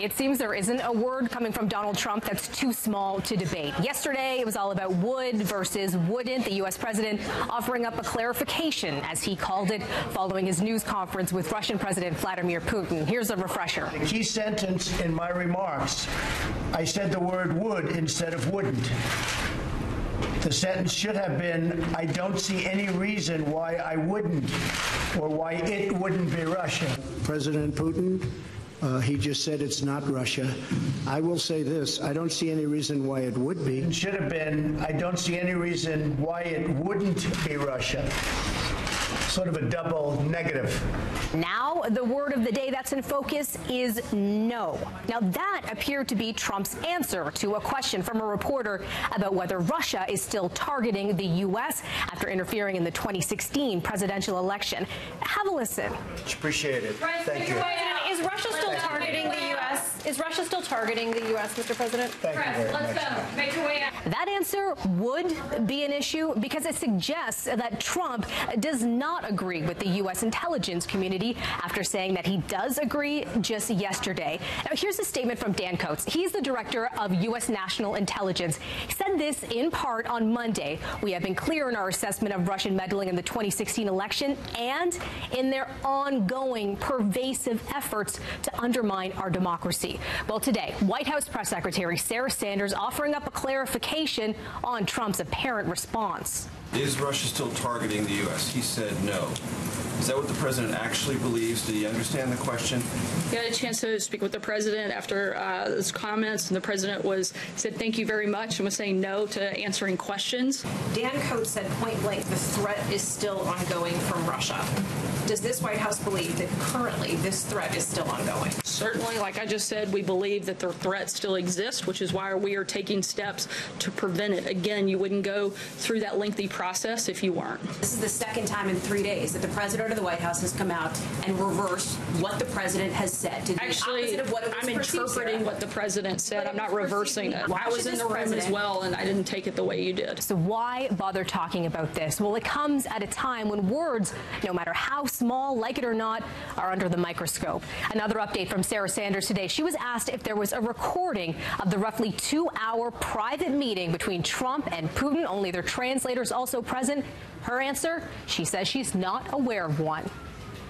It seems there isn't a word coming from Donald Trump that's too small to debate. Yesterday, it was all about would versus wouldn't. The U.S. president offering up a clarification, as he called it, following his news conference with Russian President Vladimir Putin. Here's a refresher. The key sentence in my remarks, I said the word would instead of wouldn't. The sentence should have been, I don't see any reason why I wouldn't, or why it wouldn't be Russia. President Putin, he just said it's not Russia. I will say this, I don't see any reason why it would be. It should have been, I don't see any reason why it wouldn't be Russia. Sort of a double negative. Now, the word of the day that's in focus is no. Now, that appeared to be Trump's answer to a question from a reporter about whether Russia is still targeting the U.S. after interfering in the 2016 presidential election. Have a listen. Appreciate it. Thank you. Is Russia still targeting the U.S.? Is Russia still targeting the U.S., Mr. President? Thank you very much. Let's go. Make your way out. That answer would be an issue because it suggests that Trump does not agree with the U.S. intelligence community after saying that he does agree just yesterday. Now, here's a statement from Dan Coats. He's the director of U.S. National Intelligence. He said this in part on Monday. We have been clear in our assessment of Russian meddling in the 2016 election and in their ongoing pervasive efforts to undermine our democracy. Well, today, White House Press Secretary Sarah Sanders offering up a clarification on Trump's apparent response. Is Russia still targeting the U.S.? He said no. Is that what the president actually believes? Did he understand the question? We had a chance to speak with the president after his comments, and the president said thank you very much and was saying no to answering questions. Dan Coats said point blank the threat is still ongoing from Russia. Does this White House believe that currently this threat is still ongoing? Certainly, like I just said, we believe that the threat still exists, which is why we are taking steps to prevent it. Again, you wouldn't go through that lengthy process if you weren't. This is the second time in 3 days that the president of the White House has come out and reversed what the president has said. To Actually, of what it was I'm interpreting what the president said. I'm not reversing it. I was in the room as well, and I didn't take it the way you did. So why bother talking about this? Well, it comes at a time when words, no matter how small, like it or not, are under the microscope. Another update from Sarah Sanders today. She was asked if there was a recording of the roughly 2-hour private meeting between Trump and Putin, only their translators also present. Her answer, she says she's not aware of one.